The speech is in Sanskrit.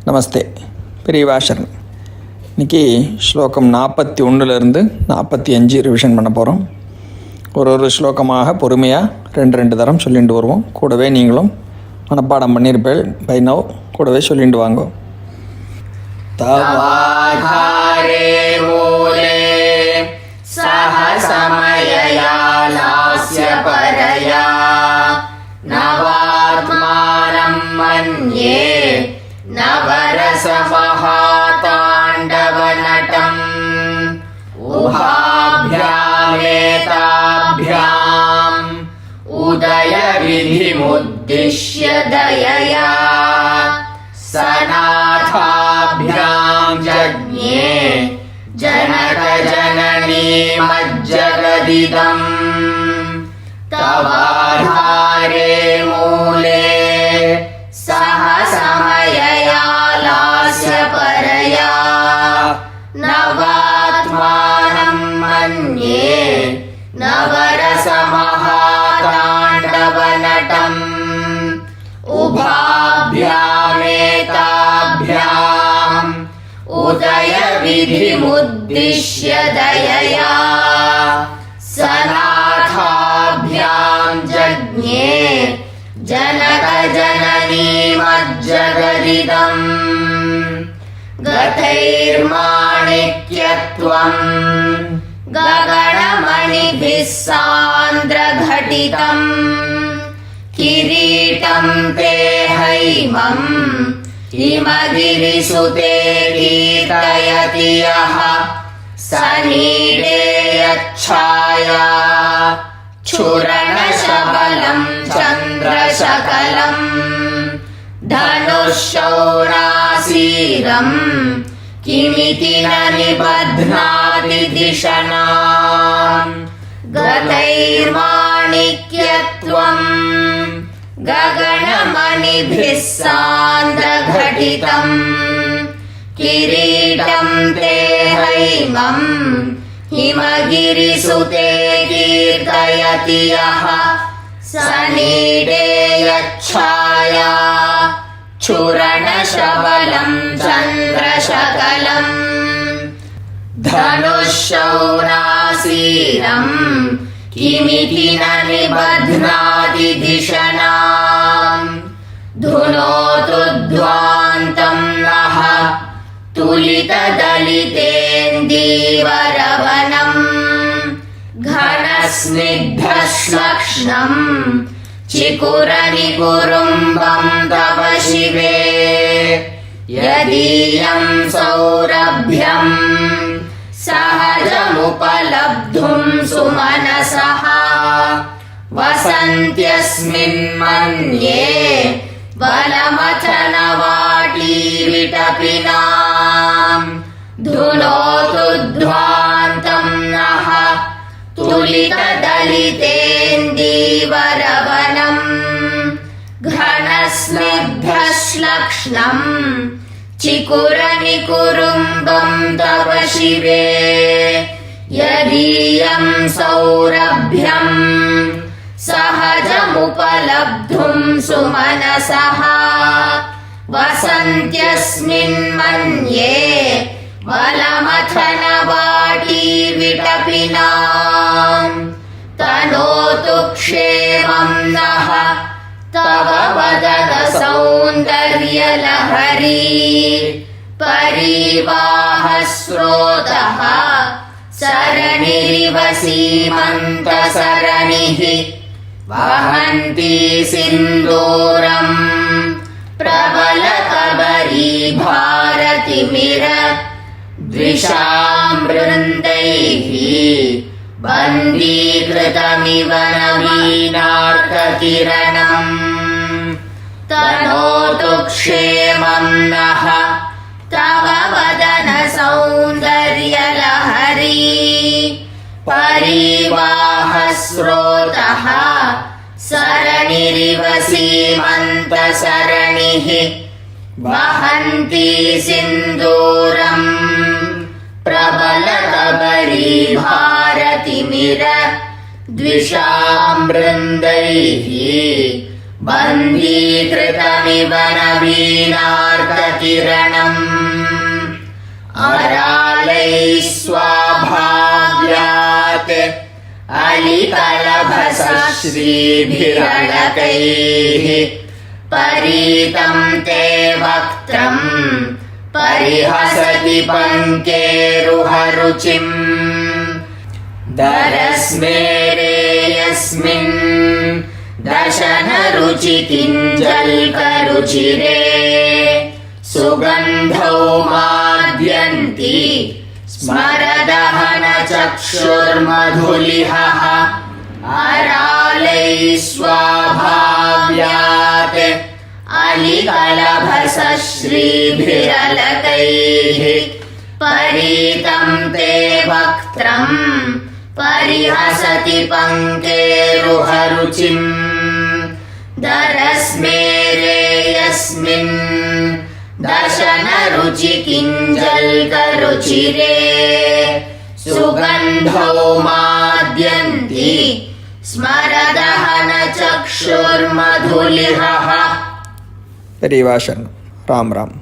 நமஸ்தே. பெரியவாசன். இன்றைக்கி ஸ்லோகம் 41லேருந்து 45 ரிவிஷன் பண்ண போகிறோம். ஒரு ஸ்லோகமாக பொறுமையாக ரெண்டு தரம் சொல்லிட்டு வருவோம். கூடவே நீங்களும் மனப்பாடம் பண்ணியிருப்பேள் பை நவ். கூடவே சொல்லிட்டு வாங்க. தவாதாரே மூலே சஹ சமயயா லாஸ்ய பரயா நவாத்மானம் மன்யே நவரசமஹாதாண்டவநடம் உபாभ्यामेताभ्याम् उदयविधिमुद्दिश्य दयया सनाथाभ्याम् जज्ञे जनकजननीमज्जगदिदम् तवाधारे मूले सह समयया लास्य परया नवात्मानं मन्ये नवरसमहाताण्डवनटम् उभाभ्यामेताभ्याम् उदयविधिमुद्दिश्य दयया सनाथाभ्याम् जज्ञे जनकजननीमज्जगदिदम् गतैर्माणिक्यत्वम् गगनमणिभिः सान्द्रघटितम् किरीटं ते हैमम् हिमगिरिसुते कीर्तयति यः सनीडे यच्छाया क्षुरणशबलं चन्द्रशकलम् धनुःशौरासीरम् किमिति न निबध्नाति दिशनाम् गतैर्माणिक्यत्वम् गगनमणिभिः सान्द्रघटितम् किरीटं ते हैमम् हिमगिरिसुते कीर्तयति यः सनीडे यच्छाया क्षुरणशबलं चन्द्रशकलम् धनुःशौरासीरम् किमिति न निबध्नाति दिशनाम् धुनोतु ध्वान्तम् नः तुलितदलितेन्दीवरवनम् घनस्निग्धश्लक्ष्णम् चिकुरनिकुरुम्बम् तव शिवे यदीयं सौरभ्यम् सहजमुपलब्धुं सुमनसः वसन्त्यस्मिन् मन्ये बलमथनवाटी विटपिनाम् धुनोतु ध्वान्तं नः तुलितदलितेन्दीवरवनम् घनस्निग्धश्लक्ष्णम् चिकुरनिकुरुम्बम् तव शिवे यदीयं सौरभ्यम् सहजमुपलब्धुं सुमनसः वसन्त्यस्मिन् मन्ये बलमथनवाटी विटपिनाम् तनोतु क्षेमं नः तव वदन सौन्दर्यलहरी परिवाहस्रोतः सरणिरिव सीमन्तसरणिः वहन्ती सिन्दूरम् प्रबलकबरी भारतिमिर द्विषां वृन्दैः बन्दीकृतमिव नवीनार्ककिरणम् तनोतु क्षेमं नः तव वदन सौन्दर्यलहरी परिवाहस्रोतः सरणिरिव सीमन्तसरणिः वहन्ती सिन्दूरम् प्रबलकबरी भारतिमिर द्विषां वृन्दैः बन्दीकृतमिव नवीनार्ककिरणम् अरालैः स्वाभाव्यात् अलिकलभसश्रीभिरलकैः परीतं ते वक्त्रम् परिहसति पङ्केरुहरुचिम् दरस्मेरे यस्मिन् दशनरुचिकिञ्जल्करुचिरे सुगन्धौ माद्यन्ति स्मरदहनचक्षुर्मधुलिहः अरालैः स्वाभाव्यात् अलिकलभसश्रीभिरलकैः परीतं ते वक्त्रम् परिहसति पङ्केरुहरुचिम् दरस्मेरे यस्मिन् दशनरुचिकिञ्जल्करुचिरे सुगन्धौ माद्यन्ति स्मरदहनचक्षुर्मधुलिहः பெரியவா சரணம். ராம் ராம்.